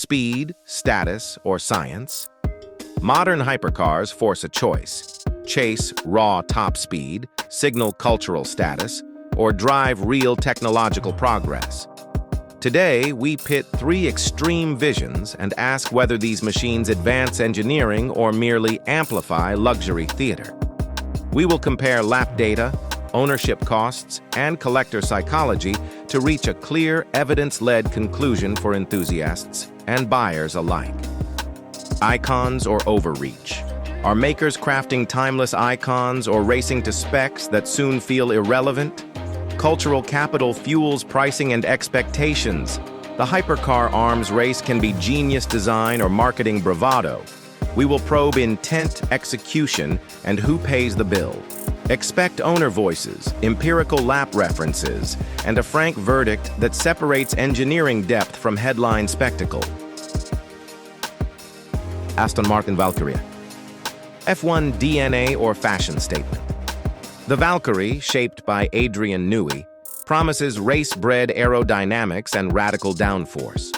speed, status, or science? Modern hypercars force a choice: chase raw top speed, signal cultural status, or drive real technological progress. Today, we pit three extreme visions and ask whether these machines advance engineering or merely amplify luxury theater. We will compare lap data, ownership costs, and collector psychology to reach a clear, evidence-led conclusion for enthusiasts and buyers alike. Icons or overreach? Are makers crafting timeless icons or racing to specs that soon feel irrelevant? Cultural capital fuels pricing and expectations. The hypercar arms race can be genius design or marketing bravado. We will probe intent, execution, and who pays the bill. Expect owner voices, empirical lap references, and a frank verdict that separates engineering depth from headline spectacle. Aston Martin Valkyrie. F1 DNA or fashion statement. The Valkyrie, shaped by Adrian Newey, promises race-bred aerodynamics and radical downforce.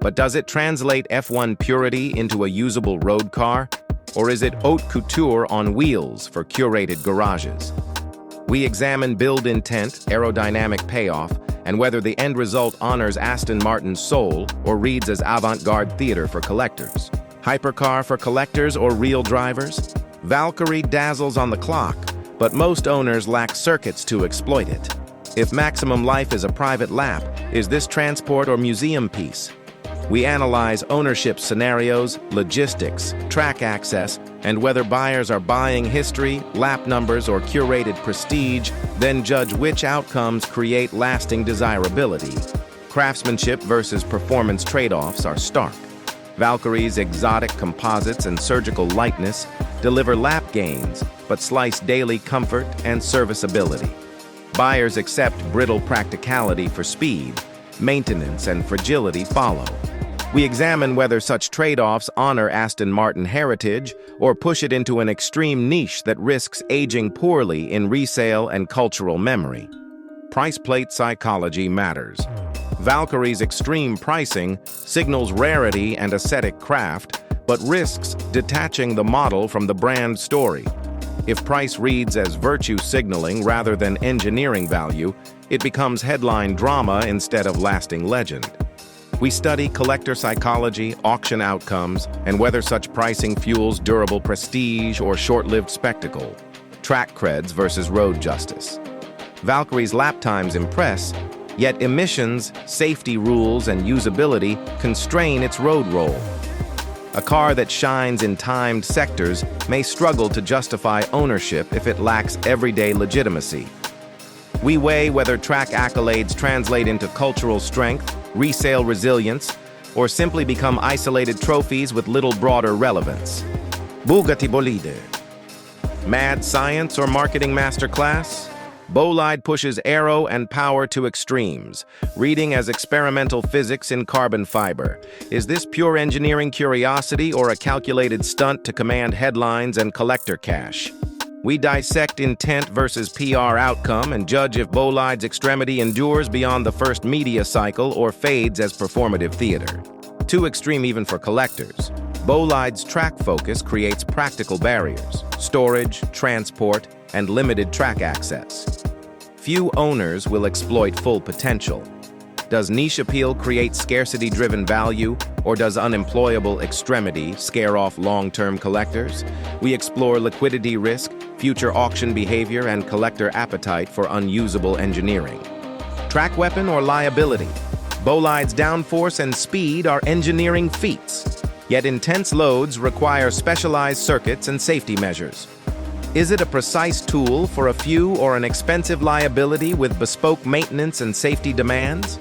But does it translate F1 purity into a usable road car? Or is it haute couture on wheels for curated garages? We examine build intent, aerodynamic payoff, and whether the end result honors Aston Martin's soul or reads as avant-garde theater for collectors. Hypercar for collectors or real drivers? Valkyrie dazzles on the clock, but most owners lack circuits to exploit it. If maximum life is a private lap, is this transport or museum piece? We analyze ownership scenarios, logistics, track access, and whether buyers are buying history, lap numbers, or curated prestige, then judge which outcomes create lasting desirability. Craftsmanship versus performance trade-offs are stark. Valkyrie's exotic composites and surgical lightness deliver lap gains, but slice daily comfort and serviceability. Buyers accept brittle practicality for speed. Maintenance and fragility follow. We examine whether such trade-offs honor Aston Martin heritage or push it into an extreme niche that risks aging poorly in resale and cultural memory. Price plate psychology matters. Valkyrie's extreme pricing signals rarity and aesthetic craft, but risks detaching the model from the brand story. If price reads as virtue signaling rather than engineering value, it becomes headline drama instead of lasting legend. We study collector psychology, auction outcomes, and whether such pricing fuels durable prestige or short-lived spectacle. Track creds versus road justice. Valkyrie's lap times impress, yet emissions, safety rules, and usability constrain its road role. A car that shines in timed sectors may struggle to justify ownership if it lacks everyday legitimacy. We weigh whether track accolades translate into cultural strength, resale resilience, or simply become isolated trophies with little broader relevance. Bugatti Bolide. Mad science or marketing masterclass? Bolide pushes aero and power to extremes, reading as experimental physics in carbon fiber. Is this pure engineering curiosity or a calculated stunt to command headlines and collector cash? We dissect intent versus PR outcome and judge if Bolide's extremity endures beyond the first media cycle or fades as performative theater. Too extreme even for collectors. Bolide's track focus creates practical barriers: storage, transport, and limited track access. Few owners will exploit full potential. Does niche appeal create scarcity-driven value, or does unemployable extremity scare off long-term collectors? We explore liquidity risk, future auction behavior, and collector appetite for unusable engineering. Track weapon or liability? Bolide's downforce and speed are engineering feats, yet intense loads require specialized circuits and safety measures. Is it a precise tool for a few or an expensive liability with bespoke maintenance and safety demands?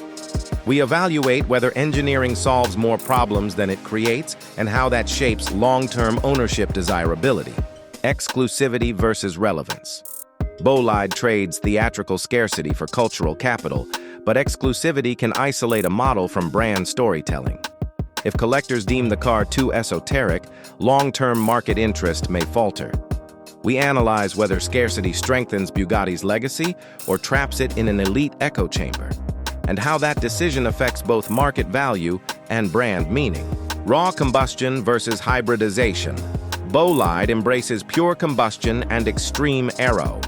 We evaluate whether engineering solves more problems than it creates and how that shapes long-term ownership desirability. Exclusivity versus relevance. Bolide trades theatrical scarcity for cultural capital, but exclusivity can isolate a model from brand storytelling. If collectors deem the car too esoteric, long-term market interest may falter. We analyze whether scarcity strengthens Bugatti's legacy or traps it in an elite echo chamber, and how that decision affects both market value and brand meaning. Raw combustion versus hybridization. Bolide embraces pure combustion and extreme aero.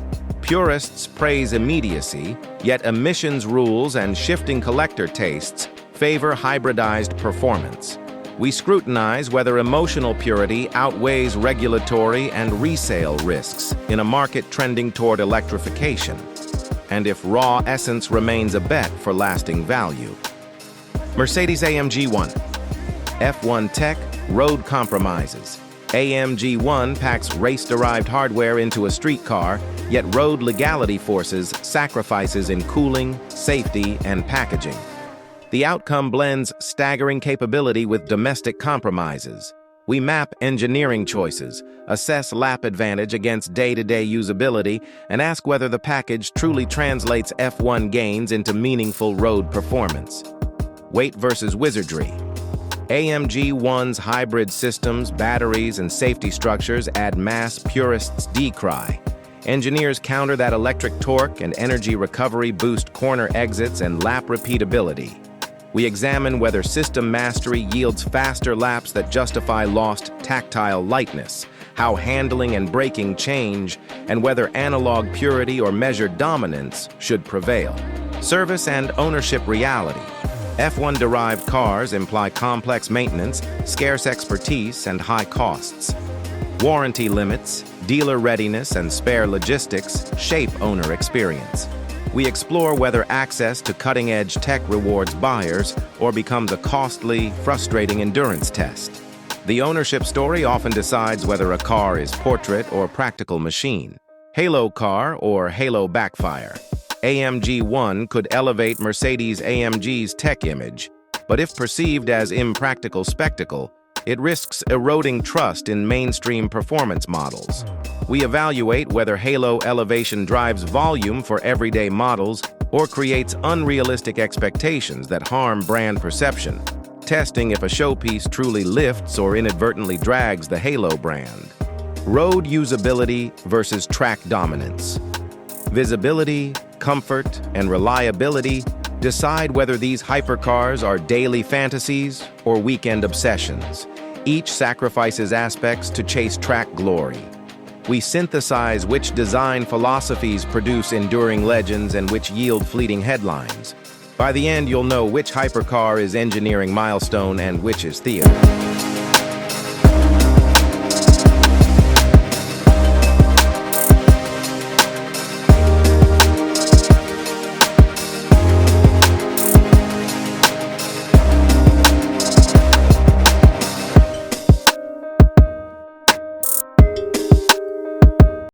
Purists praise immediacy, yet emissions rules and shifting collector tastes favor hybridized performance. We scrutinize whether emotional purity outweighs regulatory and resale risks in a market trending toward electrification, and if raw essence remains a bet for lasting value. Mercedes-AMG ONE. F1 tech, road compromises. AMG ONE packs race-derived hardware into a street car, yet road legality forces sacrifices in cooling, safety, and packaging. The outcome blends staggering capability with domestic compromises. We map engineering choices, assess lap advantage against day-to-day usability, and ask whether the package truly translates F1 gains into meaningful road performance. Weight versus wizardry. AMG ONE's hybrid systems, batteries, and safety structures add mass purists' decry. Engineers counter that electric torque and energy recovery boost corner exits and lap repeatability. We examine whether system mastery yields faster laps that justify lost tactile lightness, how handling and braking change, and whether analog purity or measured dominance should prevail. Service and ownership reality. F1-derived cars imply complex maintenance, scarce expertise, and high costs. Warranty limits, dealer readiness, and spare logistics shape owner experience. We explore whether access to cutting-edge tech rewards buyers or becomes a costly, frustrating endurance test. The ownership story often decides whether a car is portrait or practical machine, halo car or halo backfire. AMG ONE could elevate Mercedes-AMG's tech image, but if perceived as impractical spectacle, it risks eroding trust in mainstream performance models. We evaluate whether halo elevation drives volume for everyday models or creates unrealistic expectations that harm brand perception, testing if a showpiece truly lifts or inadvertently drags the halo brand. Road usability versus track dominance. Visibility, comfort, and reliability decide whether these hypercars are daily fantasies or weekend obsessions. Each sacrifices aspects to chase track glory. We synthesize which design philosophies produce enduring legends and which yield fleeting headlines. By the end, you'll know which hypercar is engineering milestone and which is theater.